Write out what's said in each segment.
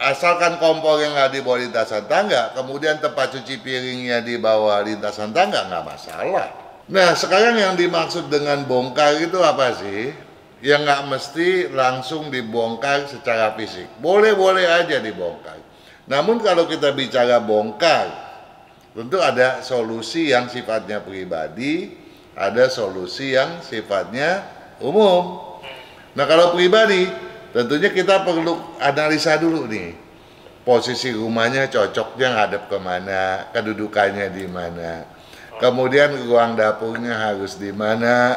asalkan kompor yang nggak dibawa lintasan tangga, kemudian tempat cuci piringnya dibawa lintasan tangga, nggak masalah. Nah, sekarang yang dimaksud dengan bongkar itu apa sih? Yang nggak mesti langsung dibongkar secara fisik. Boleh-boleh aja dibongkar. Namun kalau kita bicara bongkar, tentu ada solusi yang sifatnya pribadi, ada solusi yang sifatnya umum. Nah, kalau pribadi, tentunya kita perlu analisa dulu nih. Posisi rumahnya cocoknya ngadep kemana, kedudukannya di mana. Kemudian ruang dapurnya harus di mana,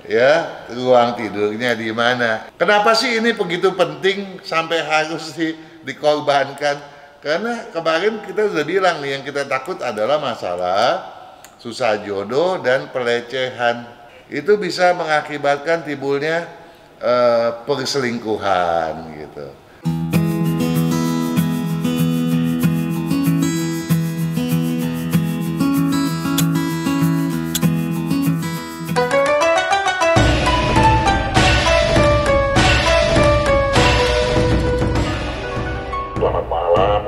ya, ruang tidurnya di mana. Kenapa sih ini begitu penting sampai harus dikorbankan? Karena kemarin kita sudah bilang nih, yang kita takut adalah masalah susah jodoh dan pelecehan. Itu bisa mengakibatkan timbulnya perselingkuhan gitu. Selamat malam.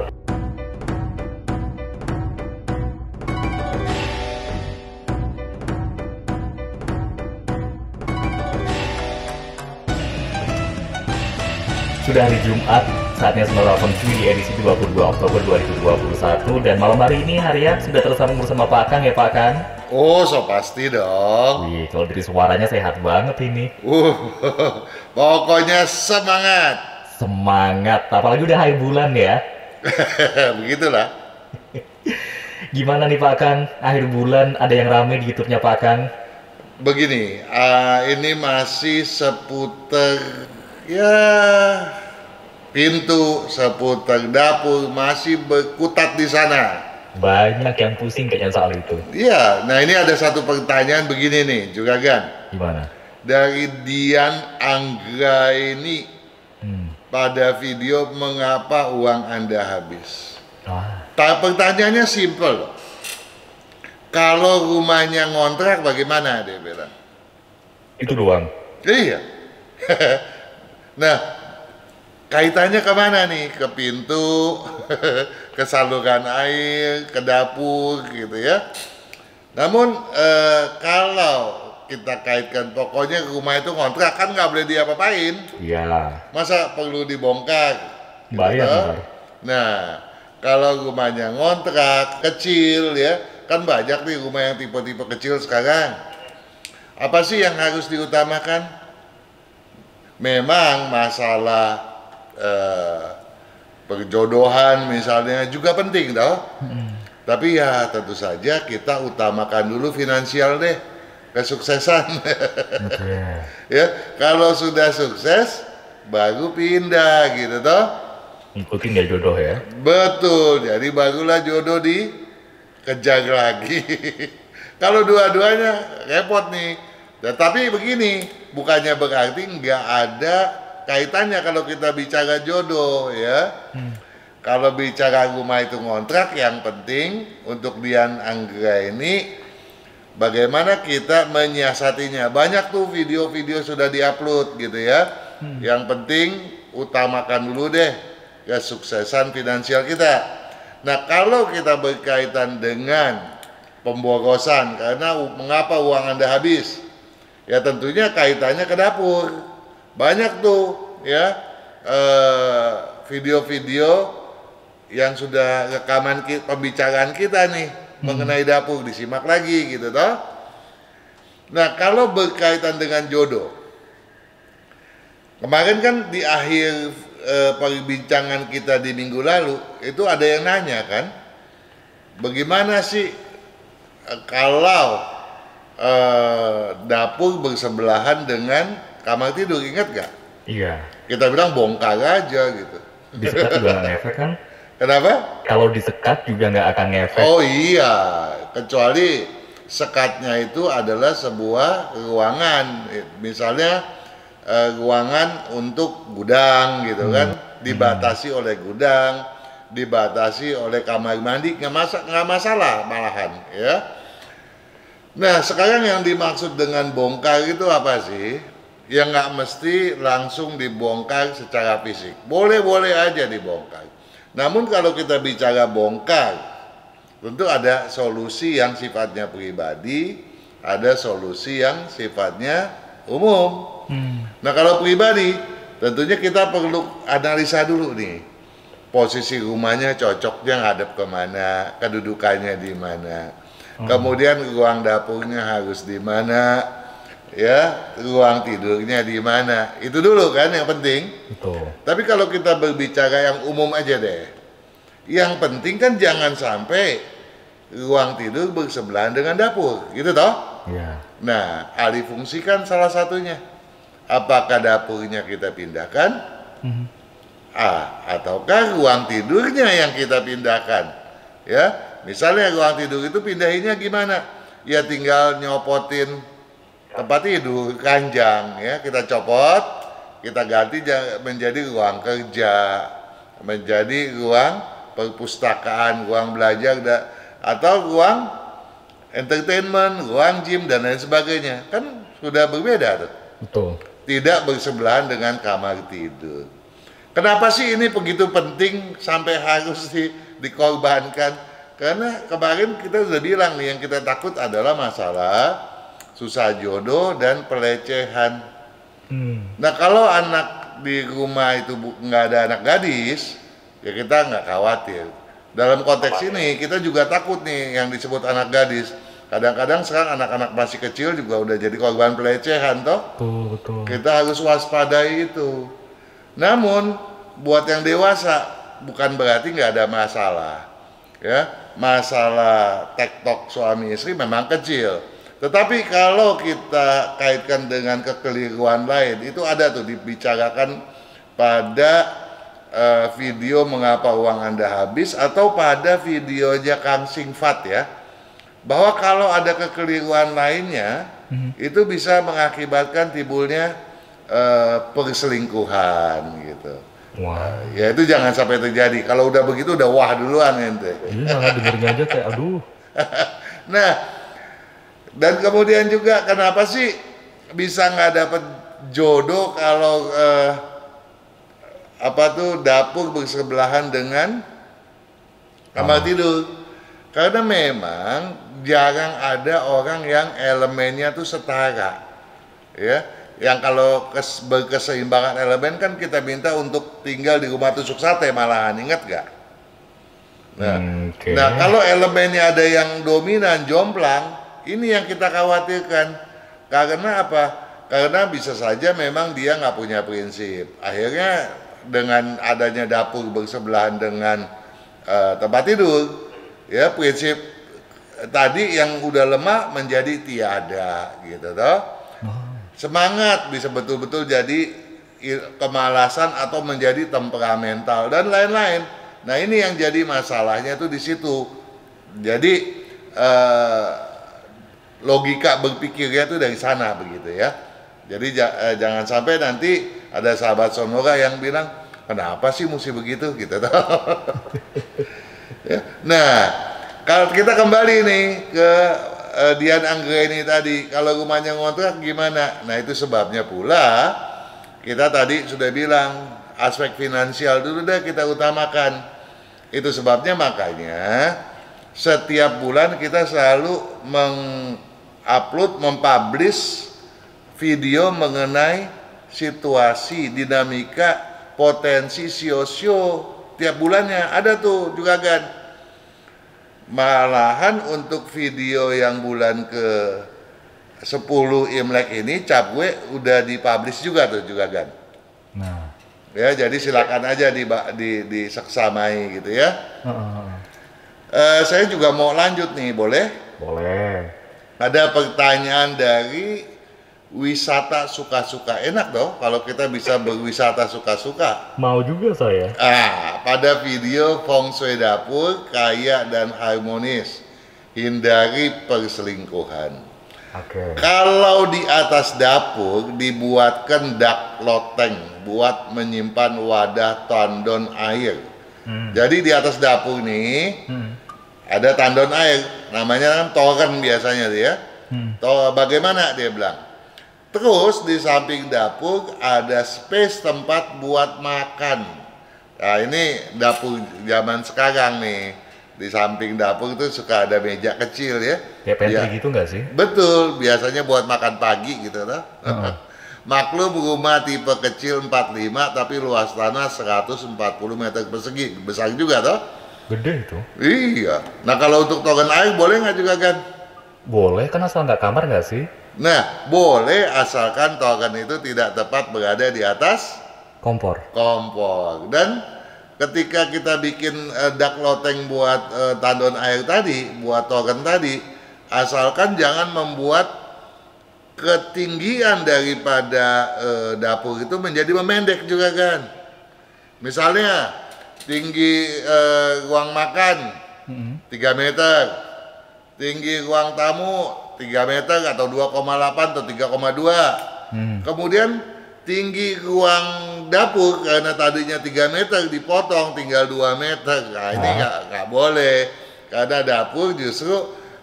Sudah hari Jumat, saatnya Sonora Feng-Shui di edisi 22 Oktober 2021. Dan malam hari ini Harian sudah tersambung bersama Pak Kang ya Pak Kang? Oh, so pasti dong. Wih, kalau dari suaranya sehat banget ini. Pokoknya semangat. Semangat, apalagi udah akhir bulan ya. Begitulah. Gimana nih Pak Kang, akhir bulan ada yang rame di YouTube-nya Pak Kang? Begini, ini masih seputar ya pintu, seputar dapur, masih berkutat di sana. Banyak yang pusing kayaknya soal itu. Iya, nah ini ada satu pertanyaan begini nih, Juragan. Gimana? Dari Dian Anggra ini, pada video mengapa uang Anda habis? Pertanyaannya simpel loh. Kalau rumahnya ngontrak bagaimana, dia bilang? Itu doang. Iya. Nah, kaitannya kemana nih? Ke pintu, ke saluran air, ke dapur gitu ya. Namun kalau kita kaitkan, pokoknya rumah itu ngontrak kan nggak boleh diapa-apain. Iya. Masa perlu dibongkar? Bayar Gitu. ntar. Nah, kalau rumahnya ngontrak kecil ya, kan banyak nih rumah yang tipe-tipe kecil sekarang. Apa sih yang harus diutamakan? Memang masalah perjodohan misalnya juga penting toh. Tapi ya tentu saja kita utamakan dulu finansial deh, kesuksesan. Ya, kalau sudah sukses baru pindah gitu toh. Ngikutin ya jodoh ya. Betul, jadi barulah jodoh dikejar lagi. Kalau dua-duanya repot nih. Tapi begini, bukannya berarti nggak ada kaitannya kalau kita bicara jodoh ya. Kalau bicara rumah itu ngontrak, yang penting untuk Dian Anggra ini bagaimana kita menyiasatinya. Banyak tuh video-video sudah diupload gitu ya. Yang penting utamakan dulu deh kesuksesan finansial kita. Nah, kalau kita berkaitan dengan pemborosan, karena mengapa uang Anda habis? Ya tentunya kaitannya ke dapur. Banyak tuh ya video-video yang sudah rekaman pembicaraan kita nih mengenai dapur, disimak lagi gitu toh. Nah, kalau berkaitan dengan jodoh, kemarin kan di akhir perbincangan kita di minggu lalu itu ada yang nanya kan, bagaimana sih kalau dapur bersebelahan dengan kamar tidur, ingat gak? Iya. Kita bilang bongkar aja gitu. Disekat juga nggak ngefek kan? Kenapa? Kalau disekat juga nggak akan ngefek. Oh iya, kecuali sekatnya itu adalah sebuah ruangan, misalnya ruangan untuk gudang gitu kan, dibatasi oleh gudang, dibatasi oleh kamar mandi, nggak masalah malahan ya. Nah, sekarang yang dimaksud dengan bongkar itu apa sih? yang nggak mesti langsung dibongkar secara fisik. Boleh-boleh aja dibongkar. Namun kalau kita bicara bongkar, tentu ada solusi yang sifatnya pribadi, ada solusi yang sifatnya umum. Nah kalau pribadi, tentunya kita perlu analisa dulu nih. Posisi rumahnya cocoknya ngadep kemana, kedudukannya di mana. Kemudian ruang dapurnya harus di mana, ya, ruang tidurnya di mana. Itu dulu kan yang penting. Betul. Tapi kalau kita berbicara yang umum aja deh. Yang penting kan jangan sampai ruang tidur bersebelahan dengan dapur, gitu toh? Iya. Nah, alih fungsi kan salah satunya. Apakah dapurnya kita pindahkan? Ataukah ruang tidurnya yang kita pindahkan? Ya, misalnya ruang tidur itu pindahinnya gimana? Ya tinggal nyopotin tempat tidur, ranjang, ya kita copot, kita ganti menjadi ruang kerja, menjadi ruang perpustakaan, ruang belajar, atau ruang entertainment, ruang gym dan lain sebagainya. Kan sudah berbeda tuh. Betul. Tidak bersebelahan dengan kamar tidur. Kenapa sih ini begitu penting sampai harus dikorbankan? Karena kemarin kita sudah bilang nih, yang kita takut adalah masalah susah jodoh dan pelecehan. Nah kalau anak di rumah itu nggak ada anak gadis, ya kita nggak khawatir. Dalam konteks ini kita juga takut nih yang disebut anak gadis. Kadang-kadang sekarang anak-anak masih kecil juga udah jadi korban pelecehan toh. Betul. Kita harus waspadai itu. Namun buat yang dewasa bukan berarti nggak ada masalah. Ya, masalah tektok suami istri memang kecil. Tetapi kalau kita kaitkan dengan kekeliruan lain, itu ada tuh dibicarakan pada video mengapa uang Anda habis, atau pada videonya Kang Singfat ya, bahwa kalau ada kekeliruan lainnya itu bisa mengakibatkan timbulnya perselingkuhan gitu. Wah. Ya itu jangan sampai terjadi. Kalau udah begitu udah wah duluan ente. Iya, dengernya aja kayak aduh. Nah, dan kemudian juga kenapa sih bisa nggak dapet jodoh kalau dapur bersebelahan dengan kamar tidur? Karena memang jarang ada orang yang elemennya tuh setara, ya. Yang kalau berkeseimbangan elemen kan kita minta untuk tinggal di rumah tusuk sate malahan, ingat gak? Nah, kalau elemennya ada yang dominan, jomplang, ini yang kita khawatirkan. Karena apa? Karena bisa saja memang dia nggak punya prinsip. Akhirnya dengan adanya dapur bersebelahan dengan tempat tidur, ya prinsip tadi yang udah lemah menjadi tiada, gitu toh. Semangat bisa betul-betul jadi kemalasan atau menjadi temperamental dan lain-lain. Nah ini yang jadi masalahnya tuh di situ. Jadi logika berpikirnya tuh dari sana begitu ya. Jadi jangan sampai nanti ada sahabat Sonora yang bilang kenapa sih mesti begitu gitu. Ya. Nah kalau kita kembali nih ke Dian Anggreni tadi, kalau rumahnya ngontrak gimana? Nah itu sebabnya pula kita tadi sudah bilang aspek finansial dulu deh kita utamakan. Itu sebabnya makanya setiap bulan kita selalu mempublish video mengenai situasi, dinamika, potensi sio-sio tiap bulannya ada tuh juga kan. Malahan untuk video yang bulan ke 10 Imlek ini cap gue udah dipublish juga tuh juga kan. Nah, ya jadi silakan aja diseksamai gitu ya. Saya juga mau lanjut nih, boleh? boleh. Ada pertanyaan dari wisata suka-suka. Enak dong kalau kita bisa berwisata suka-suka. Mau juga saya. Pada video feng shui dapur kaya dan harmonis, hindari perselingkuhan. Oke. Kalau di atas dapur dibuatkan dak loteng buat menyimpan wadah tandon air. Jadi di atas dapur nih ada tandon air, namanya kan toren biasanya dia. Bagaimana dia bilang? Terus di samping dapur ada space tempat buat makan. Nah ini dapur zaman sekarang nih. Di samping dapur itu suka ada meja kecil ya. Kayak pantry gitu nggak sih? Betul, biasanya buat makan pagi gitu loh. Maklum rumah tipe kecil 45 tapi luas tanah 140 meter persegi. Besar juga toh? Gede itu. Iya. Nah kalau untuk toren air boleh nggak juga kan? Boleh, kan asal nggak kamar nggak sih? Nah, boleh asalkan toren itu tidak tepat berada di atas Kompor. kompor. Dan ketika kita bikin dak loteng buat tandon air tadi, buat toren tadi, asalkan jangan membuat ketinggian daripada dapur itu menjadi memendek juga kan. Misalnya tinggi ruang makan 3 meter, tinggi ruang tamu 3 meter atau 2,8 atau 3,2. Kemudian tinggi ruang dapur karena tadinya 3 meter dipotong tinggal 2 meter. Nah ini nggak boleh, karena dapur justru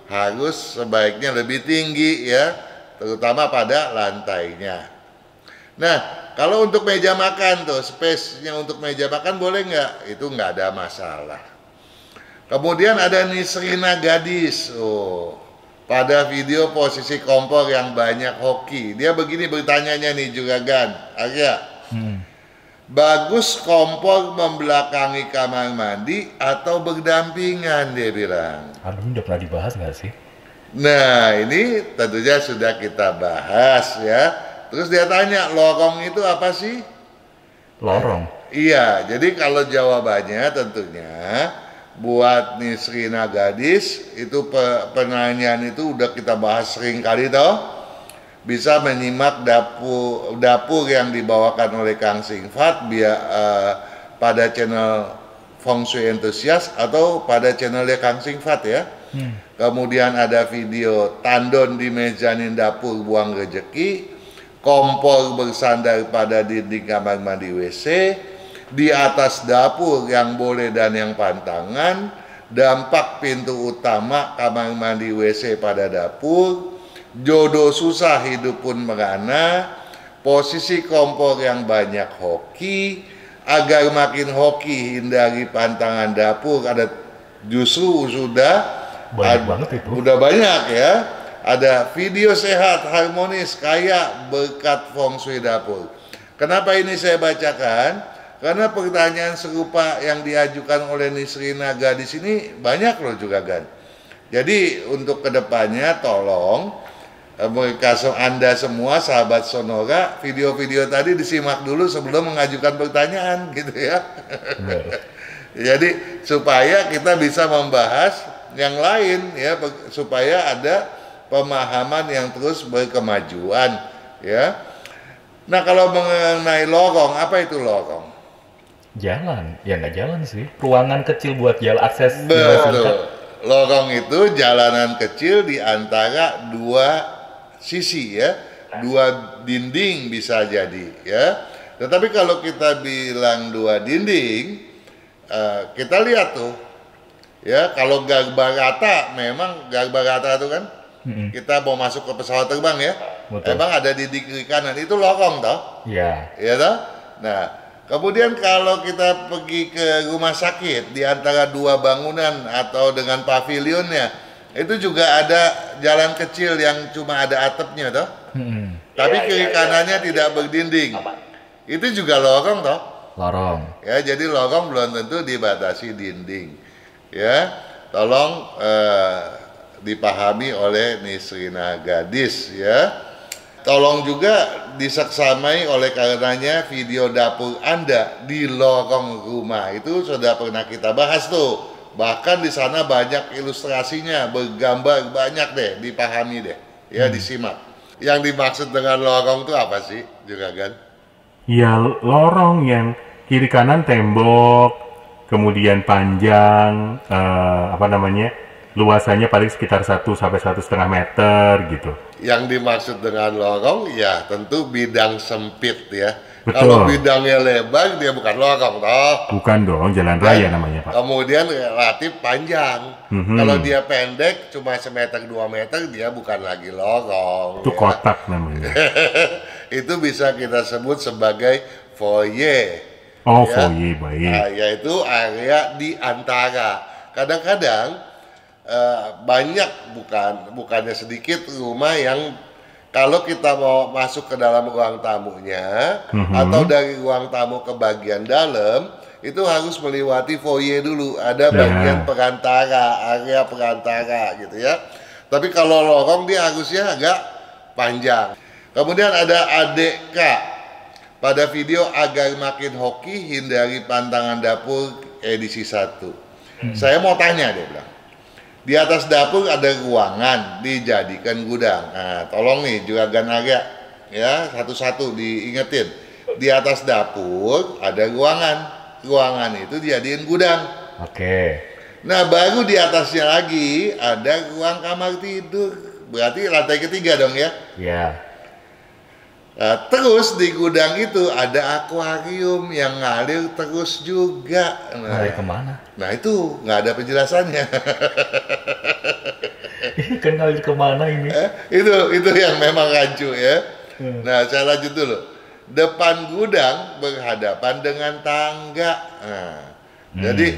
harus sebaiknya lebih tinggi ya, terutama pada lantainya. Nah kalau untuk meja makan tuh, space-nya untuk meja makan boleh nggak? Itu nggak ada masalah. Kemudian ada Nisrina gadis. Pada video posisi kompor yang banyak hoki, dia begini bertanyanya nih juga Gan, Arya. Bagus kompor membelakangi kamar mandi atau berdampingan, dia bilang. Aduh, udah pernah dibahas nggak sih? Nah ini tentunya sudah kita bahas ya. Terus dia tanya, lorong itu apa sih? Lorong? Iya, jadi kalau jawabannya tentunya buat Nisrina gadis itu penanyaan itu udah kita bahas sering kali toh. Bisa menyimak dapur yang dibawakan oleh Kang Singfat pada channel Feng Shui Enthusiast atau pada channelnya Kang Singfat ya. Kemudian ada video tandon di mezanin dapur buang rejeki, kompor bersandar pada dinding kamar mandi WC, di atas dapur yang boleh dan yang pantangan, dampak pintu utama kamar mandi WC pada dapur, jodoh susah hidup pun merana, posisi kompor yang banyak hoki, agar makin hoki hindari pantangan dapur. Ada justru sudah banyak banget itu. Udah banyak ya. Ada video sehat, harmonis, kaya berkat feng shui dapur. Kenapa ini saya bacakan? Karena pertanyaan serupa yang diajukan oleh Nisrina gadis ini banyak loh juga Gan. Jadi untuk kedepannya tolong Anda semua sahabat Sonora, video-video tadi disimak dulu sebelum mengajukan pertanyaan gitu ya. Jadi supaya kita bisa membahas yang lain ya, supaya ada pemahaman yang terus berkemajuan ya. Nah kalau mengenai lorong, apa itu lorong? Jalan, ya nggak jalan sih. Ruangan kecil buat jalan akses. Betul. Lorong itu jalanan kecil di antara dua sisi ya, dua dinding bisa jadi ya. Tetapi kalau kita bilang dua dinding, kita lihat tuh ya, kalau garba rata, memang garba rata itu kan kita mau masuk ke pesawat terbang ya. Betul. Emang ada dinding kiri kanan, itu lorong toh? Iya. Iya toh? Nah, kemudian kalau kita pergi ke rumah sakit di antara dua bangunan atau dengan pavilionnya, itu juga ada jalan kecil yang cuma ada atapnya toh. Tapi kiri kanannya tidak berdinding. Itu juga lorong toh? Lorong. Ya, jadi lorong belum tentu dibatasi dinding. Ya, tolong dipahami oleh Nisrina gadis ya. Tolong juga disaksamai oleh karenanya video dapur Anda di lorong rumah itu sudah pernah kita bahas tuh. Bahkan di sana banyak ilustrasinya, bergambar banyak deh, dipahami deh, ya disimak. Yang dimaksud dengan lorong itu apa sih, juga kan? Ya lorong yang kiri kanan tembok, kemudian panjang, luasannya paling sekitar 1 sampai 1,5 meter gitu. Yang dimaksud dengan lorong ya tentu bidang sempit ya. Kalau Betul. bidangnya lebar, dia bukan lorong toh. Bukan dong, jalan raya namanya, Pak. Kemudian relatif panjang. Mhm. Kalau dia pendek, cuma 1 meter 2 meter, dia bukan lagi lorong. Itu ya. kotak namanya. Itu bisa kita sebut sebagai foyer. Oh, Ya. foyer, baik. Nah, yaitu area di antara. Kadang-kadang banyak, bukannya sedikit rumah yang kalau kita mau masuk ke dalam ruang tamunya atau dari ruang tamu ke bagian dalam, itu harus melewati foyer dulu. Ada bagian perantara, area perantara gitu ya. Tapi kalau lorong dia harusnya agak panjang. Kemudian ada ADK. Pada video agar makin hoki, hindari pantangan dapur edisi 1. Saya mau tanya, dia bilang. Di atas dapur ada ruangan dijadikan gudang. Nah, tolong nih juragan agak ya satu-satu diingetin. Di atas dapur ada ruangan. Ruangan itu dijadiin gudang. Oke. Nah, baru di atasnya lagi ada ruang kamar tidur. Berarti lantai ketiga dong ya. Ya. Nah, terus di gudang itu ada akuarium yang ngalir terus juga. Lari kemana? Nah itu nggak ada penjelasannya. Kan ngalir kemana ini? Itu yang memang rancu ya. Nah, saya lanjut dulu. Depan gudang berhadapan dengan tangga. Nah, jadi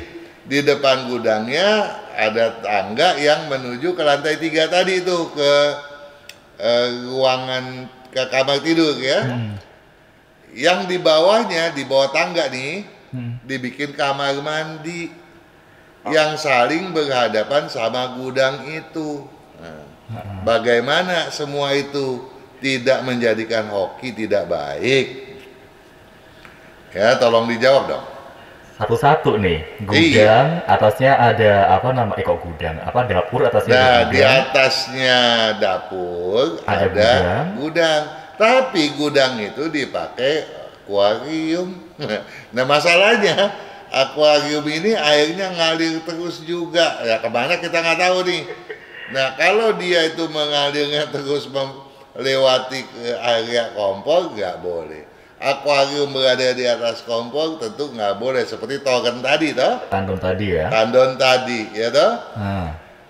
di depan gudangnya ada tangga yang menuju ke lantai 3 tadi itu, ke ruangan, ke kamar tidur ya. Yang di bawahnya, di bawah tangga nih, dibikin kamar mandi yang saling berhadapan sama gudang itu. Nah, bagaimana semua itu tidak menjadikan hoki tidak baik? Ya, tolong dijawab dong. Satu-satu nih. Gudang, atasnya ada apa nama? Kok gudang? Apa dapur atasnya ada Nah, di gudang? atasnya dapur Ada ada gudang. gudang. Tapi gudang itu dipakai akuarium. Nah, masalahnya akuarium ini airnya ngalir terus juga. Ya, kemana kita nggak tahu nih. Nah, kalau dia itu mengalirnya terus melewati ke area kompor, nggak boleh. Akuarium berada di atas kompor tentu nggak boleh. Seperti token tadi, toh? Tandon tadi ya. Tandon tadi, ya toh?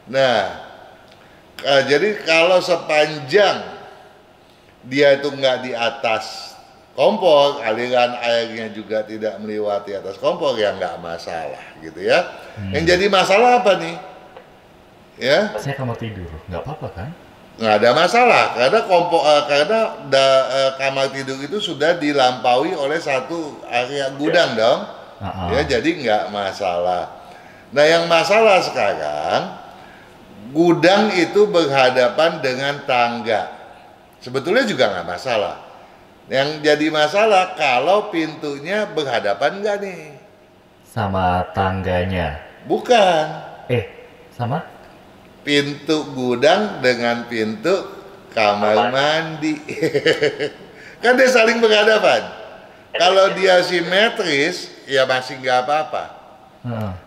Nah, Nah, jadi kalau sepanjang dia itu nggak di atas kompor, aliran airnya juga tidak melewati atas kompor, ya nggak masalah gitu ya. Yang jadi masalah apa nih? Ya, atasnya kamar tidur. Nggak apa-apa kan? nggak ada masalah karena kamar tidur itu sudah dilampaui oleh satu area gudang dong. Ya, jadi nggak masalah. Nah, yang masalah sekarang gudang itu berhadapan dengan tangga. Sebetulnya juga nggak masalah. Yang jadi masalah kalau pintunya berhadapan nggak nih? Sama tangganya. Bukan. Sama? Pintu gudang dengan pintu kamar mandi. Kan dia saling berhadapan. Kalau dia simetris, ya masih nggak apa-apa.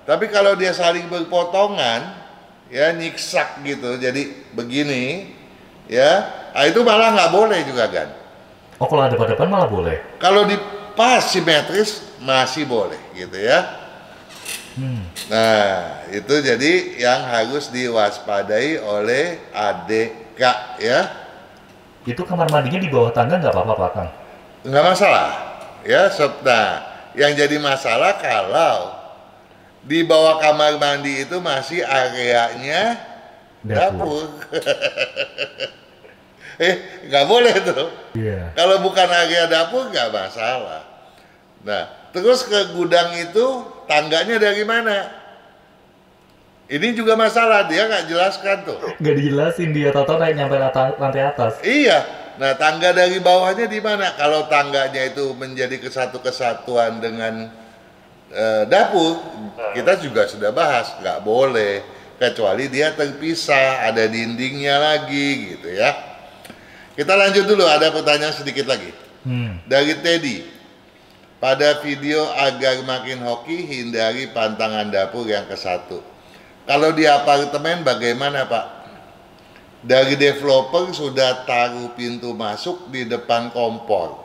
Tapi kalau dia saling berpotongan, ya nyiksak gitu, jadi begini, ya, itu malah nggak boleh juga kan. Oh, kalau ada depan malah boleh. Kalau di pas simetris masih boleh gitu ya. Nah, itu jadi yang harus diwaspadai oleh ADK ya. Itu kamar mandinya di bawah tangga nggak apa-apa, Pak Kang? Nggak masalah ya. Nah, yang jadi masalah kalau di bawah kamar mandi itu masih areanya dapur. Nggak boleh tuh. Iya. Kalau bukan area dapur nggak masalah. Nah, terus ke gudang itu tangganya dari mana? Ini juga masalah, dia nggak jelaskan tuh. Nggak dijelasin dia, tau-tau naik nyampe lantai atas. Iya, nah tangga dari bawahnya di mana? Kalau tangganya itu menjadi kesatuan dengan dapur, kita juga sudah bahas, nggak boleh. Kecuali dia terpisah, ada dindingnya lagi gitu ya. Kita lanjut dulu, ada pertanyaan sedikit lagi. Dari Teddy. Pada video agar makin hoki, hindari pantangan dapur yang ke-1. Kalau di apartemen bagaimana Pak? Dari developer sudah taruh pintu masuk di depan kompor.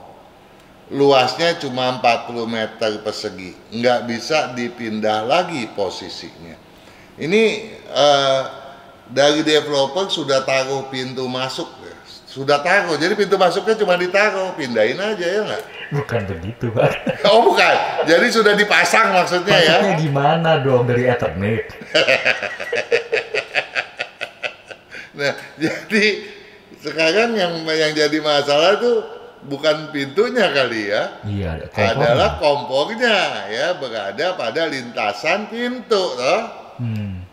luasnya cuma 40 meter persegi, nggak bisa dipindah lagi posisinya. Ini dari developer sudah taruh pintu masuk, sudah taruh, jadi pintu masuknya cuma ditaruh, pindahin aja ya nggak? Bukan begitu, Pak. Oh bukan, jadi sudah dipasang maksudnya ya? Maksudnya gimana dong dari Ethernet? Nah, jadi sekarang yang jadi masalah tuh bukan pintunya kali ya, Iya, adalah kompornya ya, berada pada lintasan pintu toh.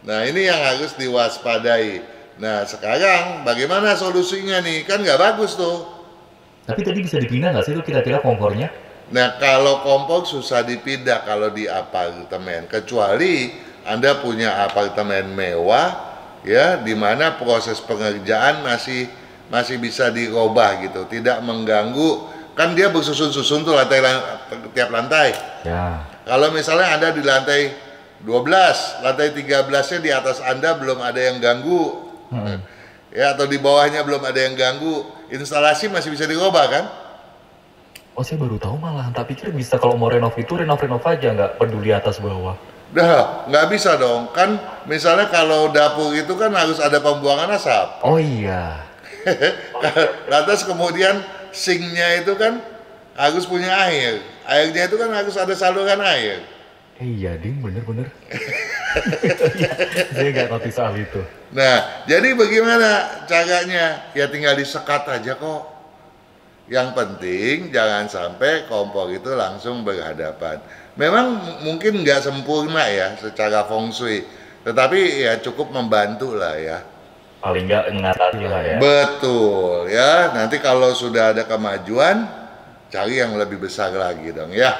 Nah ini yang harus diwaspadai. Nah sekarang bagaimana solusinya nih, kan nggak bagus tuh. Tapi tadi bisa dipindah nggak sih itu kira-kira kompornya? Nah kalau kompor susah dipindah kalau di apartemen, kecuali Anda punya apartemen mewah ya, di mana proses pengerjaan masih bisa dirubah gitu, tidak mengganggu, kan dia bersusun-susun tuh tiap lantai. Ya. Kalau misalnya Anda di lantai 12, lantai 13-nya di atas Anda belum ada yang ganggu, ya, atau di bawahnya belum ada yang ganggu, instalasi masih bisa dirubah kan? Oh, saya baru tahu malah. Tak pikir bisa kalau mau renov itu renov aja, nggak peduli atas bawah. Dah, nggak bisa dong. Kan misalnya kalau dapur itu kan harus ada pembuangan asap. Oh iya. Lantas kemudian sinknya itu kan harus punya air. Airnya itu kan harus ada saluran air. Iya, Ding, bener-bener. Saya nggak ngerti soal itu. Nah, jadi bagaimana caranya? Ya tinggal disekat aja kok. Yang penting jangan sampai kompor itu langsung berhadapan. Memang mungkin nggak sempurna ya secara feng shui, tetapi ya cukup membantu lah ya. Paling nggak mengatasi lah ya. Betul ya. Nanti kalau sudah ada kemajuan, cari yang lebih besar lagi dong ya.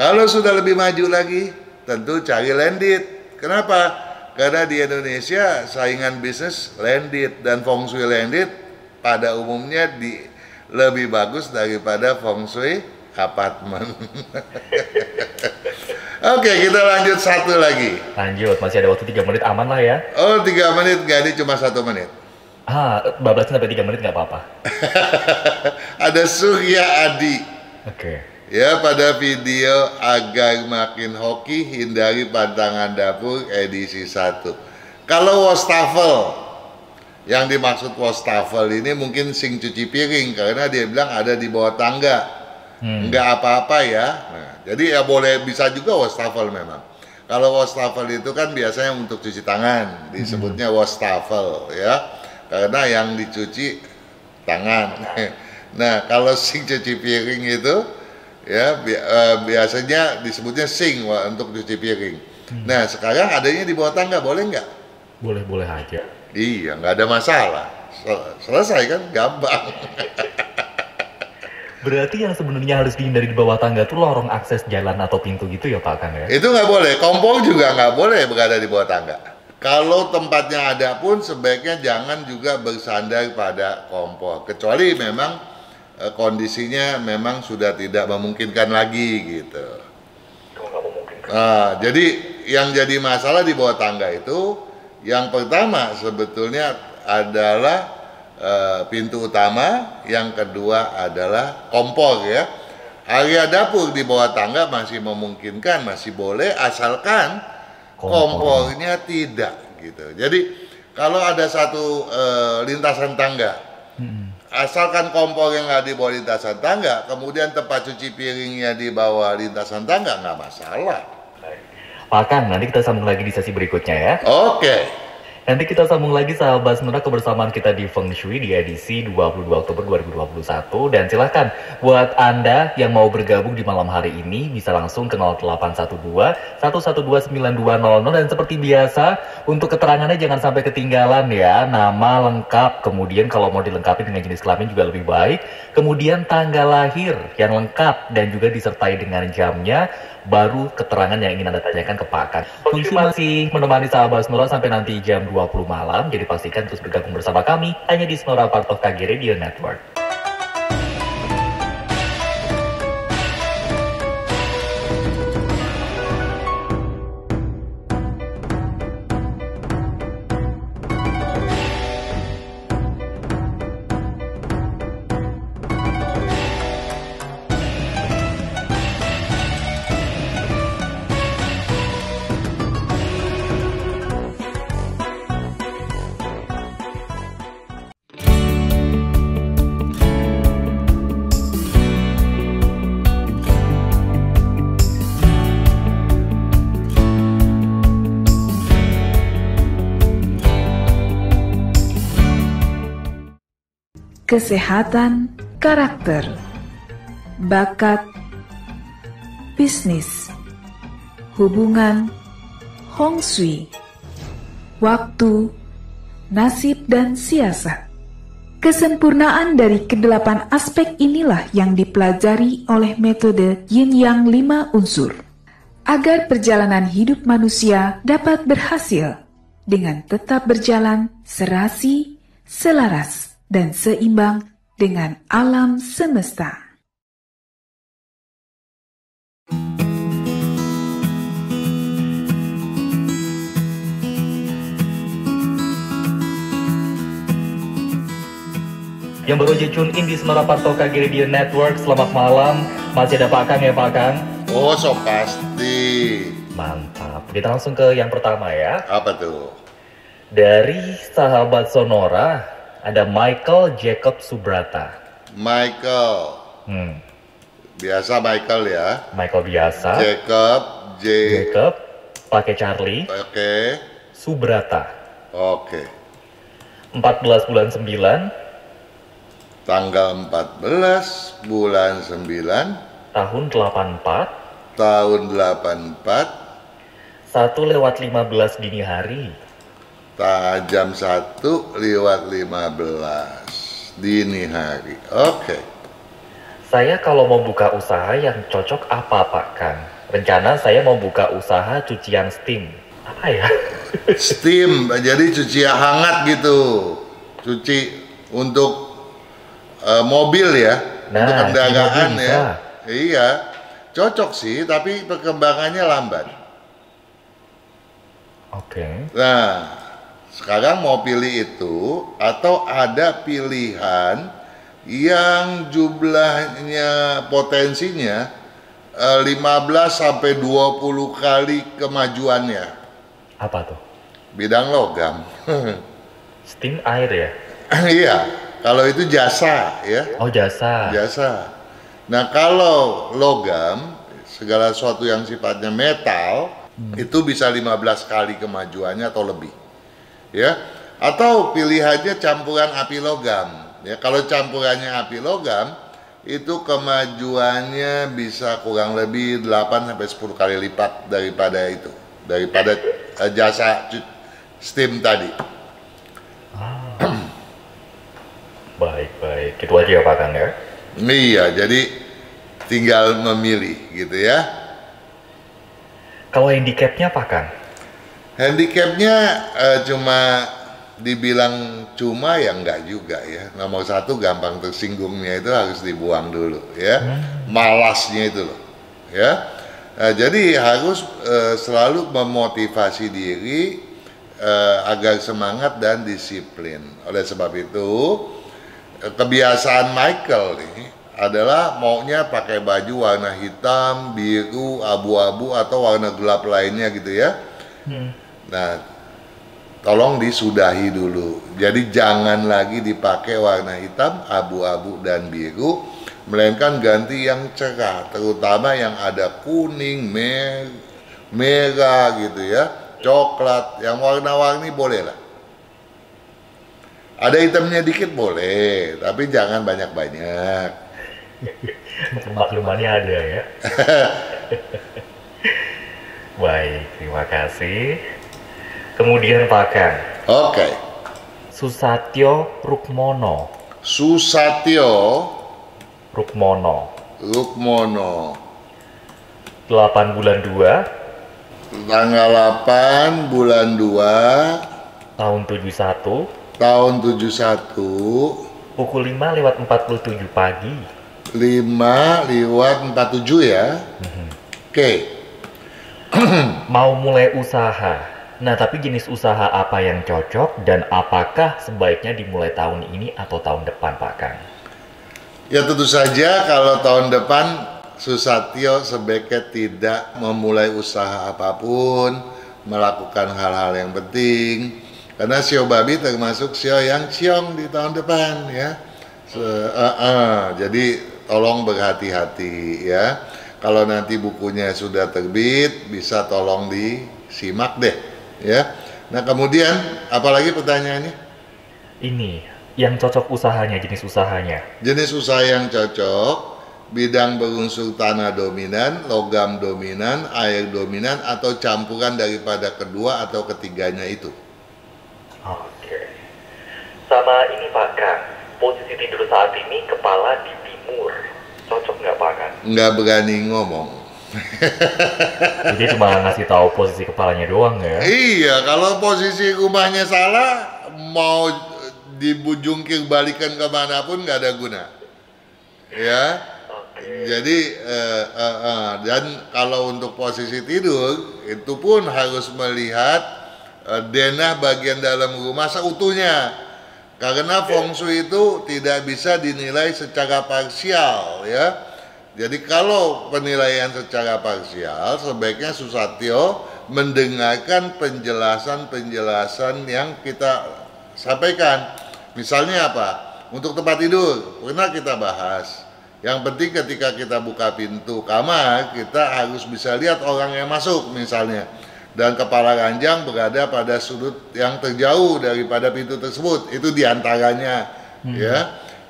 Kalau sudah lebih maju lagi, tentu cari landed. Kenapa? Karena di Indonesia saingan bisnis landed, dan feng shui landed pada umumnya lebih bagus daripada feng shui apartemen. Oke, kita lanjut satu lagi. Lanjut, masih ada waktu 3 menit, aman lah ya. Oh, 3 menit, gak, ini cuma 1 menit. Bablasin sampai 3 menit nggak apa-apa. Ada Surya Adi. Oke. Ya, pada video agar makin hoki, hindari pantangan dapur edisi 1. Kalau wastafel, yang dimaksud wastafel ini mungkin sink cuci piring, karena dia bilang ada di bawah tangga. Nggak apa-apa ya. Nah, jadi ya boleh, bisa juga wastafel memang. Kalau wastafel itu kan biasanya untuk cuci tangan, disebutnya wastafel ya, karena yang dicuci tangan. Nah, kalau sink cuci piring itu ya biasanya disebutnya sink untuk cuci piring. Nah, sekarang adanya di bawah tangga, boleh nggak? Boleh-boleh aja. Iya, nggak ada masalah. Selesai kan, gampang. Berarti yang sebenarnya harus dihindari di bawah tangga tuh lorong akses jalan atau pintu gitu ya Pak Kang ya? Itu nggak boleh, kompor juga nggak boleh berada di bawah tangga. Kalau tempatnya ada pun sebaiknya jangan juga bersandar pada kompor, kecuali memang kondisinya memang sudah tidak memungkinkan lagi gitu. Nah, jadi yang jadi masalah di bawah tangga itu, yang pertama sebetulnya adalah pintu utama, yang kedua adalah kompor ya. Area dapur di bawah tangga masih memungkinkan, masih boleh, asalkan kompornya tidak gitu. Jadi kalau ada satu lintasan tangga, asalkan kompor yang ada di bawah lintasan tangga, kemudian tempat cuci piringnya di bawah lintasan tangga, nggak masalah. Pak Kang, nanti kita sambung lagi di sesi berikutnya ya. Oke. Nanti kita sambung lagi sahabat Senura, kebersamaan kita di Feng Shui di edisi 22 Oktober 2021. Dan silahkan buat Anda yang mau bergabung di malam hari ini bisa langsung ke 0812 112 9200. Dan seperti biasa untuk keterangannya jangan sampai ketinggalan ya. Nama lengkap, kemudian kalau mau dilengkapi dengan jenis kelamin juga lebih baik. Kemudian tanggal lahir yang lengkap dan juga disertai dengan jamnya, baru keterangan yang ingin Anda tanyakan ke Pak Kang. Feng Shui masih menemani sahabat Senura sampai nanti jam 20 malam, jadi pastikan terus bergabung bersama kami hanya di Senura Part of KG Radio Network. kesehatan, karakter, bakat, bisnis, hubungan, Hong Shui, waktu, nasib dan siasat. Kesempurnaan dari kedelapan aspek inilah yang dipelajari oleh metode Yin Yang 5 unsur. Agar perjalanan hidup manusia dapat berhasil dengan tetap berjalan serasi, selaras, dan seimbang dengan alam semesta. Yang baru aja tune in di Semarang Partoka Radio Network, selamat malam. Masih ada Pak Kang ya Pak Kang? Oh, so pasti. Mantap. Kita langsung ke yang pertama ya. Apa tuh? Dari sahabat Sonora, ada Michael Jacob Subrata. Michael. Biasa Michael ya. Michael biasa. Jacob, Jacob, pakai Charlie. Oke. Subrata. Oke. 14 bulan 9. Tanggal 14 bulan 9 tahun 84. tahun 84 1:15 dini hari. jam 1:15 dini hari. Oke. Saya kalau mau buka usaha yang cocok apa Pak Kang? Rencana saya mau buka usaha cucian steam. Apa ya? Steam, jadi cuci hangat gitu. Cuci untuk mobil ya, Nah, untuk kendaraan mobil ya. bisa. Iya, cocok sih, tapi perkembangannya lambat. Oke. Nah, sekarang mau pilih itu atau ada pilihan yang jumlahnya potensinya 15 sampai 20 kali kemajuannya. Apa tuh? Bidang logam. Steam air ya? Iya, kalau itu jasa ya. Oh jasa. Jasa. Nah, kalau logam, segala sesuatu yang sifatnya metal, itu bisa 15 kali kemajuannya atau lebih. Ya. Atau pilihannya campuran api logam. Ya, kalau campurannya api logam, itu kemajuannya bisa kurang lebih 8 sampai 10 kali lipat daripada itu. Daripada jasa steam tadi. Baik. Itu aja ya Pak Kang ya? Iya, jadi tinggal memilih gitu ya. Kalau handicapnya Pak Kang? Handicapnya cuma dibilang cuma ya enggak juga ya. Nomor satu gampang tersinggungnya itu harus dibuang dulu ya. Malasnya itu loh ya. Jadi harus selalu memotivasi diri agar semangat dan disiplin. Oleh sebab itu kebiasaan Michael nih adalah maunya pakai baju warna hitam, biru, abu-abu atau warna gelap lainnya gitu ya. Nah, tolong disudahi dulu. Jadi jangan lagi dipakai warna hitam, abu-abu dan biru, melainkan ganti yang cerah, terutama yang ada kuning, merah gitu ya, coklat, yang warna-warni boleh lah. Ada hitamnya dikit boleh, tapi jangan banyak-banyak. Maklumannya ada ya. Baik, terima kasih. Kemudian Pak Kang, Oke. Susatyo Rukmono. Susatyo Rukmono. 8 bulan 2 tanggal 8 bulan 2 tahun 71 tahun 71 pukul 5:47 pagi. 5:47 ya. Oke. Mau mulai usaha. Nah, tapi jenis usaha apa yang cocok dan apakah sebaiknya dimulai tahun ini atau tahun depan, Pak Kang? Ya tentu saja kalau tahun depan Susatyo sebaiknya tidak memulai usaha apapun, melakukan hal-hal yang penting. Karena sio babi termasuk sio yang ciong di tahun depan ya. Jadi tolong berhati-hati ya. Kalau nanti bukunya sudah terbit, bisa tolong disimak deh ya. Nah kemudian apalagi pertanyaannya? Ini yang cocok usahanya, jenis usahanya. Jenis usaha yang cocok, bidang berunsur tanah dominan, logam dominan, air dominan, atau campuran daripada kedua atau ketiganya itu. Oke. Sama ini Pak Kang, posisi tidur saat ini kepala di timur. Cocok nggak Pak Kang? Nggak berani ngomong. Jadi cuma ngasih tahu posisi kepalanya doang ya? Iya, kalau posisi rumahnya salah, mau dibujungkir balikan kemanapun nggak ada guna. Ya, jadi dan kalau untuk posisi tidur itu pun harus melihat denah bagian dalam rumah seutuhnya, karena feng shui itu tidak bisa dinilai secara parsial ya. Jadi kalau penilaian secara parsial, sebaiknya Susatyo mendengarkan penjelasan-penjelasan yang kita sampaikan. Misalnya apa? Untuk tempat tidur, pernah kita bahas. Yang penting ketika kita buka pintu kamar, kita harus bisa lihat orang yang masuk misalnya. Dan kepala ranjang berada pada sudut yang terjauh daripada pintu tersebut. Itu diantaranya, ya.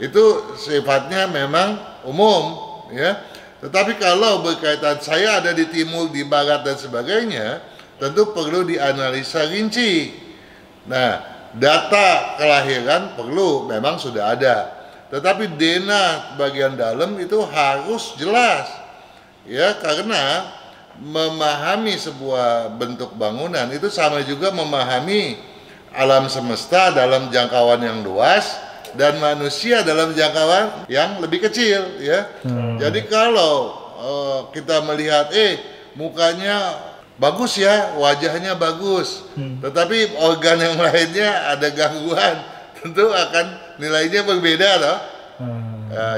Itu sifatnya memang umum, ya. Tetapi kalau berkaitan saya ada di timur, di barat dan sebagainya, tentu perlu dianalisa rinci. Nah, data kelahiran perlu, memang sudah ada. Tetapi denah bagian dalam itu harus jelas. Ya, karena memahami sebuah bentuk bangunan itu sama juga memahami alam semesta dalam jangkauan yang luas dan manusia dalam jangkauan yang lebih kecil, ya. Jadi kalau kita melihat mukanya bagus ya, wajahnya bagus, tetapi organ yang lainnya ada gangguan, tentu akan nilainya berbeda loh.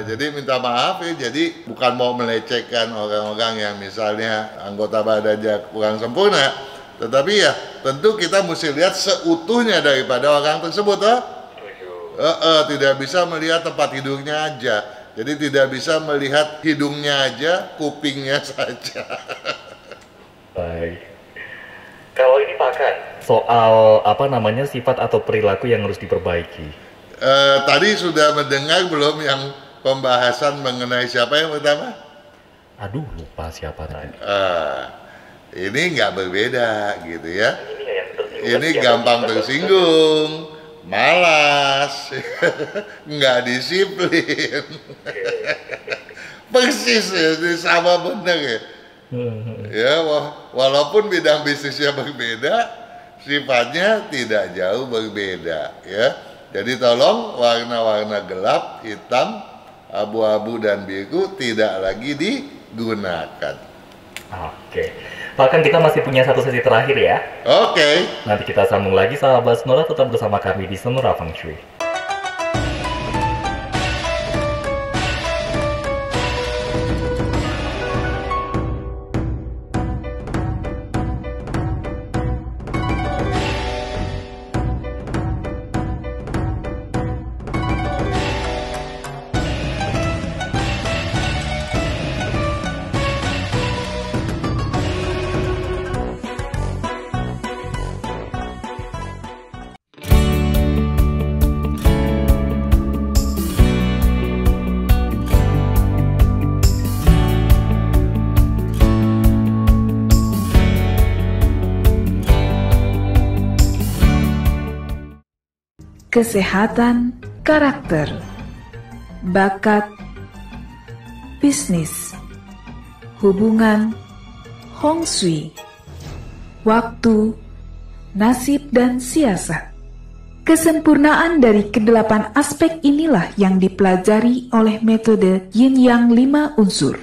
Jadi minta maaf ya, jadi bukan mau melecehkan orang-orang yang misalnya anggota badannya kurang sempurna, tetapi ya tentu kita mesti lihat seutuhnya daripada orang tersebut loh. Tidak bisa melihat tempat tidurnya aja, jadi tidak bisa melihat hidungnya aja, kupingnya saja. Baik. Kalau ini Pak Kang, soal sifat atau perilaku yang harus diperbaiki. Tadi sudah mendengar belum yang pembahasan mengenai siapa yang pertama? Aduh, lupa siapa tadi. Ini nggak berbeda gitu ya. Ini Ini gampang tersinggung, malas, nggak disiplin. Persis ya, ini sama benar ya. Ya, walaupun bidang bisnisnya berbeda, sifatnya tidak jauh berbeda ya. Jadi tolong warna-warna gelap, hitam, abu-abu dan biru tidak lagi digunakan. Oke. Pak Kang, kita masih punya satu sesi terakhir ya. Oke. Nanti kita sambung lagi, sahabat Sonora, tetap bersama kami di Sonora Feng Shui. Kesehatan, karakter, bakat, bisnis, hubungan, Hong Shui, waktu, nasib dan siasat. Kesempurnaan dari kedelapan aspek inilah yang dipelajari oleh metode Yin Yang 5 unsur,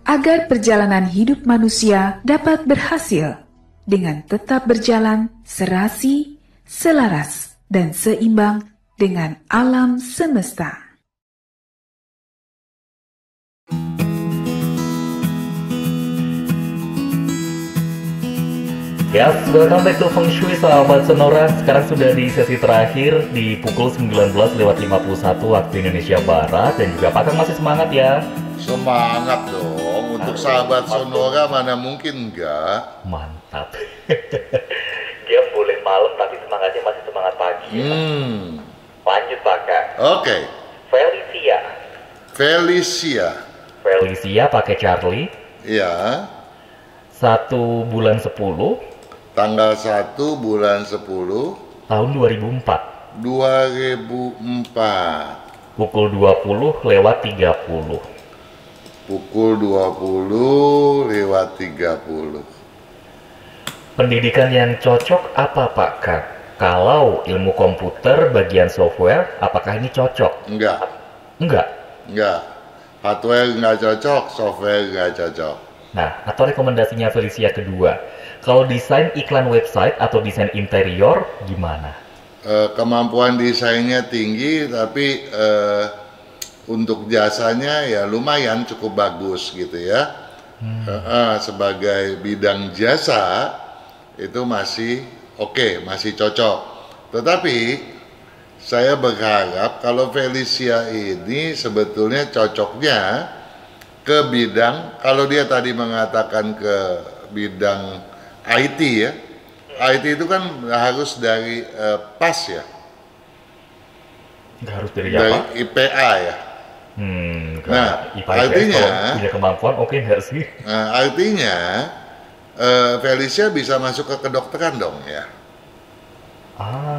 agar perjalanan hidup manusia dapat berhasil dengan tetap berjalan serasi, selaras, dan seimbang dengan alam semesta. Ya, welcome back to Feng Shui, sahabat Sonora. Sekarang sudah di sesi terakhir di pukul 19.51 waktu Indonesia Barat. Dan juga Pak Kang masih semangat ya? Semangat dong, untuk sahabat Sonora mana mungkin enggak. Mantap. Dia boleh malam tapi semangatnya masih semangat pagi. Lanjut Pak Kang. Oke. Felicia. Felicia. Felicia pakai Charlie. Ya. 1 bulan 10 Tanggal 1 bulan 10 tahun 2004. 2004. Pukul 20:30. Pukul 20:30. Pendidikan yang cocok apa Pak Kang? Kalau ilmu komputer bagian software, apakah ini cocok? Enggak. Enggak. Hardware nggak cocok, software nggak cocok. Nah, atau rekomendasinya Felicia kedua, kalau desain iklan website atau desain interior gimana? Kemampuan desainnya tinggi, tapi untuk jasanya ya lumayan cukup bagus gitu ya. Sebagai bidang jasa itu masih oke, masih cocok. Tetapi saya berharap kalau Felicia ini sebetulnya cocoknya ke bidang, kalau dia tadi mengatakan ke bidang IT ya, IT itu kan harus dari PAS ya, Nggak harus dari dari apa? IPA ya. Nah, artinya, kalau punya kemampuan oke nggak sih? artinya Felicia bisa masuk ke kedokteran dong ya.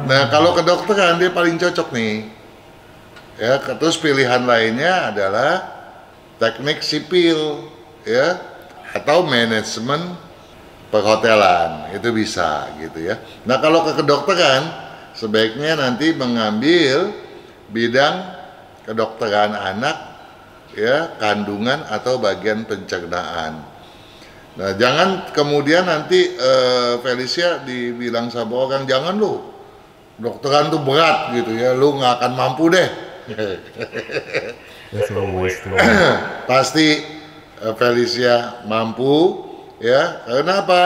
Nah, kalau kedokteran dia paling cocok nih. Ya, terus pilihan lainnya adalah teknik sipil ya atau manajemen perhotelan. Itu bisa gitu ya. Nah, kalau ke kedokteran sebaiknya nanti mengambil bidang kedokteran anak ya, kandungan atau bagian pencernaan. Nah, jangan kemudian nanti Felicia dibilang sama orang, jangan lu, dokteran tuh berat gitu ya, lu nggak akan mampu deh. Pasti Felicia mampu ya, karena apa?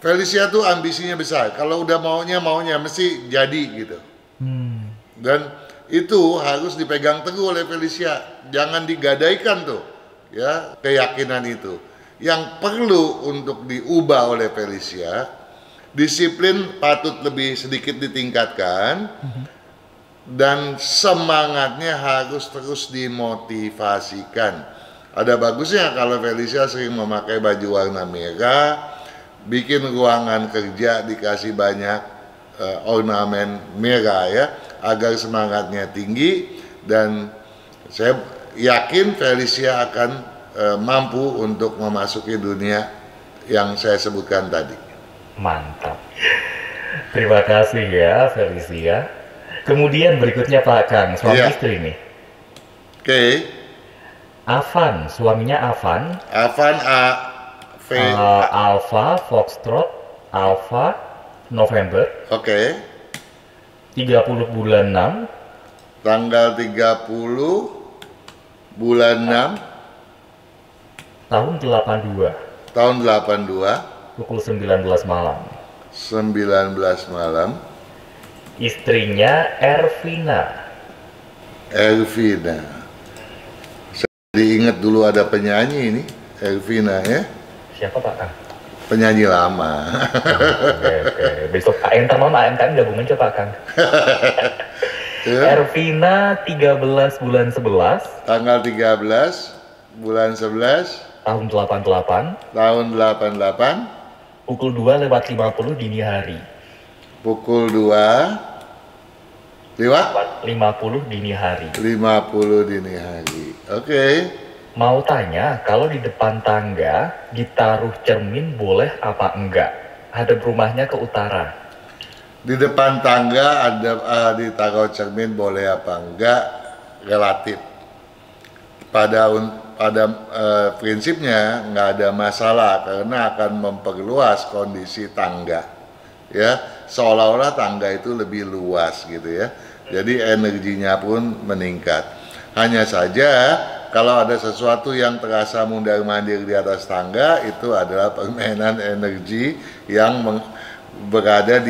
Felicia tuh ambisinya besar, kalau udah maunya mesti jadi gitu. Dan itu harus dipegang teguh oleh Felicia, jangan digadaikan tuh ya keyakinan itu. Yang perlu untuk diubah oleh Felicia, disiplin patut lebih sedikit ditingkatkan, dan semangatnya harus terus dimotivasikan. Ada bagusnya kalau Felicia sering memakai baju warna merah, bikin ruangan kerja dikasih banyak ornamen merah ya, agar semangatnya tinggi, dan saya yakin Felicia akan mampu untuk memasuki dunia yang saya sebutkan tadi. Mantap. Terima kasih ya Felicia. Kemudian berikutnya Pak Kang, suami istri nih. Oke. Avan, suaminya Avan. Avan Alpha Foxtrot Alpha November. Oke. 30 bulan 6. Tanggal 30 bulan 6 tahun 82. Tahun 82. Pukul 19 malam. 19 malam. Istrinya Ervina. Ervina. Saya diingat dulu ada penyanyi ini, Ervina ya. Siapa Pak Kang? Penyanyi lama. Oke. Besok AMKM gabungan coba Pak Kang. Ervina 13 bulan 11. Tanggal 13 bulan 11 tahun 88. Tahun 88. Pukul 2:50 dini hari. Pukul 2 lewat 50 dini hari. 50 dini hari. Oke. Mau tanya, kalau di depan tangga ditaruh cermin boleh apa enggak? Hadap rumahnya ke utara. Di depan tangga ada ditaruh cermin boleh apa enggak, relatif. Pada prinsipnya nggak ada masalah karena akan memperluas kondisi tangga ya, seolah-olah tangga itu lebih luas gitu ya, jadi energinya pun meningkat. Hanya saja kalau ada sesuatu yang terasa mundar-mandir di atas tangga, itu adalah permainan energi yang berada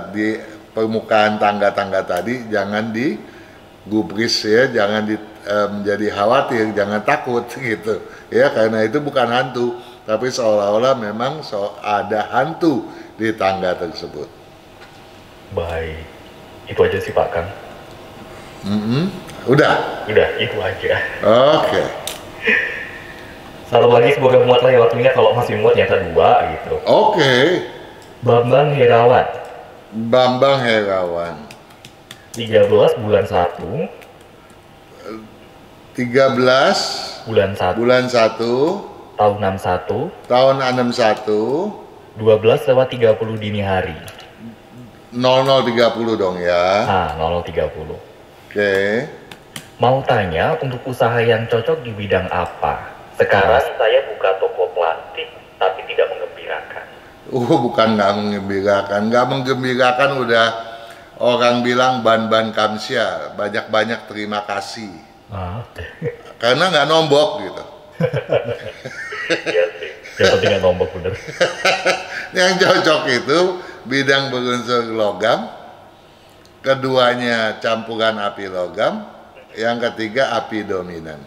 di permukaan tangga-tangga tadi. Jangan digubris ya, jangan menjadi khawatir, jangan takut gitu ya, karena itu bukan hantu, tapi seolah-olah memang ada hantu di tangga tersebut. Baik, itu aja sih Pak Kang. Udah. Udah, itu aja. Oke. Satu lagi, semoga muat lah ya waktunya, kalau masih muat yang kedua gitu. Oke. Bambang Herawan, Bambang Herawan. 13 bulan 1, 13 bulan 1, bulan 1 tahun 61, tahun 61 12:30 dini hari. 00.30 dong ya. Nah, 00:30. Oke. Mau tanya, untuk usaha yang cocok di bidang apa? Sekarang saya buka toko plastik, tapi tidak menggembirakan. Bukan nggak mengembirakan. Nggak menggembirakan udah orang bilang ban-ban Kamsia. Banyak-banyak terima kasih. Karena nggak nombok gitu. Iya sih. Yang penting nggak nombok, bener. Yang cocok itu bidang berunsur logam, keduanya campuran api logam, yang ketiga api dominan.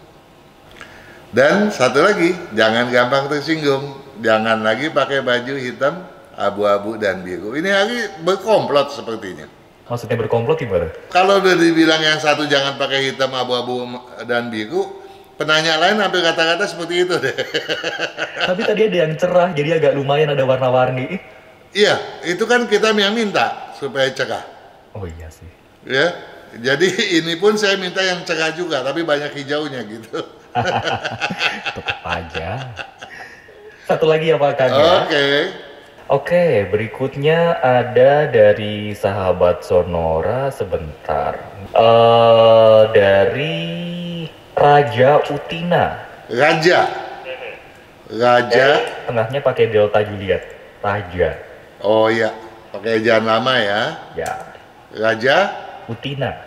Dan satu lagi, jangan gampang tersinggung, jangan lagi pakai baju hitam, abu-abu dan biru. Ini hari berkomplot sepertinya. Maksudnya berkomplot gimana? Kalau udah dibilang yang satu jangan pakai hitam, abu-abu dan biru, penanya lain hampir kata-kata seperti itu deh. Tapi tadi ada yang cerah, jadi agak lumayan ada warna-warni. Iya, itu kan kita yang minta supaya cerah. Oh iya sih. Ya, jadi ini pun saya minta yang cerah juga, tapi banyak hijaunya gitu. Tetep aja. Satu lagi ya Pak Kang ya? Oke. Berikutnya ada dari sahabat Sonora sebentar. Dari Raja Utina. Raja. Tengahnya pakai Delta Juliet. Raja. Oh iya, pakai ejaan lama ya. Ya. Raja Utina.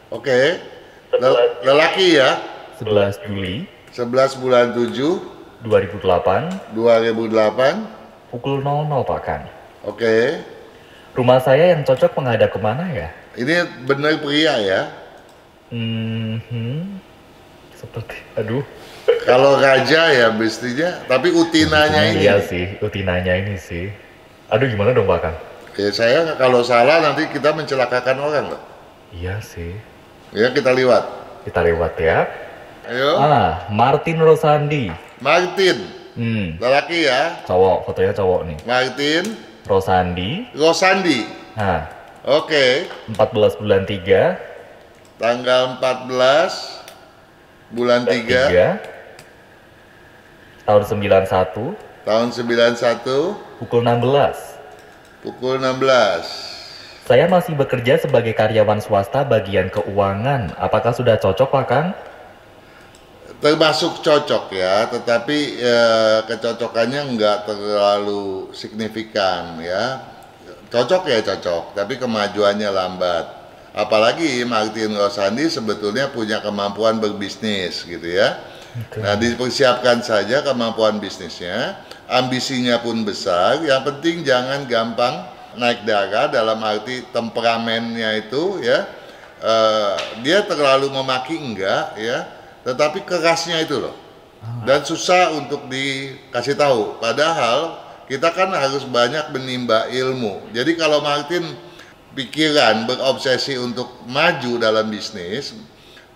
Oke. Lelaki ya. 11 Juli 11 bulan 7 2008 pukul 00 Pak Kang. Oke. Rumah saya yang cocok menghadap kemana ya? Ini benar pria ya. Seperti, aduh. Kalau raja ya mestinya, tapi utinanya ini. Iya sih, utinanya ini sih. Aduh, gimana dong Pak Kang? Ya saya kalau salah nanti kita mencelakakan orang loh. Iya sih. Ya kita lewat. Kita lewat ya. Ayo. Martin Rosandi. Martin. Lelaki ya. Cowok, fotonya cowok nih. Martin Rosandi. Nah. Oke. 14 bulan 3. Tanggal 14 bulan 3. Tahun 91. Tahun 91. Pukul 16. Saya masih bekerja sebagai karyawan swasta bagian keuangan. Apakah sudah cocok Pak Kang? Termasuk cocok ya, tetapi kecocokannya nggak terlalu signifikan ya. Cocok ya cocok, tapi kemajuannya lambat. Apalagi Martin Rosandi sebetulnya punya kemampuan berbisnis gitu ya. Nah, dipersiapkan saja kemampuan bisnisnya, ambisinya pun besar. Yang penting jangan gampang naik darah, dalam arti temperamennya itu ya, dia terlalu memaki enggak ya, tetapi kerasnya itu loh, dan susah untuk dikasih tahu. Padahal kita kan harus banyak menimba ilmu. Jadi kalau Martin pikiran berobsesi untuk maju dalam bisnis,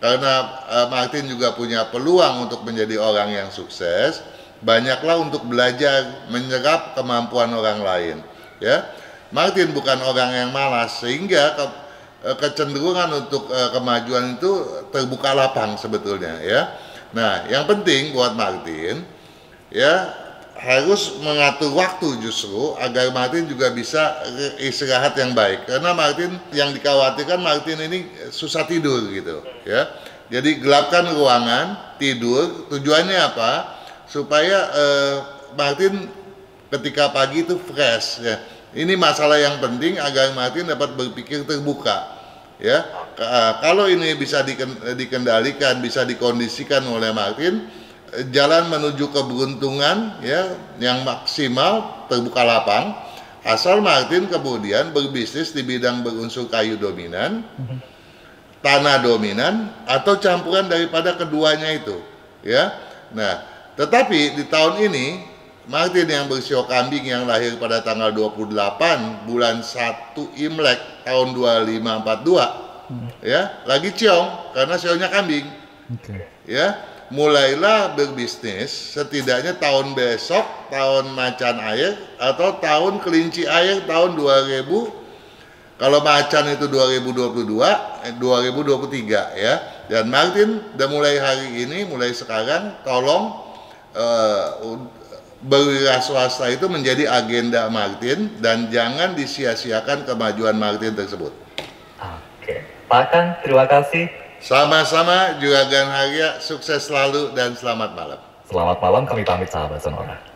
karena Martin juga punya peluang untuk menjadi orang yang sukses, banyaklah untuk belajar menyerap kemampuan orang lain ya. Martin bukan orang yang malas, sehingga kecenderungan untuk kemajuan itu terbuka lapang sebetulnya ya. Nah, yang penting buat Martin ya, harus mengatur waktu justru agar Martin juga bisa istirahat yang baik. Karena Martin, yang dikhawatirkan Martin ini susah tidur gitu ya. Jadi gelapkan ruangan, tidur. Tujuannya apa? Supaya Martin ketika pagi itu fresh ya. Ini masalah yang penting agar Martin dapat berpikir terbuka ya. Kalau ini bisa dikendalikan, bisa dikondisikan oleh Martin, jalan menuju keberuntungan ya yang maksimal, terbuka lapang, asal Martin kemudian berbisnis di bidang berunsur kayu dominan, tanah dominan, atau campuran daripada keduanya itu ya. Nah, tetapi di tahun ini Martin yang bersio kambing yang lahir pada tanggal 28 bulan 1 Imlek tahun 2542 ya, lagi ciong karena sionya kambing. Ya, mulailah berbisnis setidaknya tahun besok, tahun macan air atau tahun kelinci air tahun 2000. Kalau macan itu 2022, 2023 ya. Dan Martin udah mulai hari ini, mulai sekarang tolong berwira swasta itu menjadi agenda Martin dan jangan disia-siakan kemajuan Martin tersebut. Oke, Pak Kang, terima kasih. Sama-sama, Juragan Harya, sukses selalu dan selamat malam. Selamat malam, kami pamit sahabat Sonora.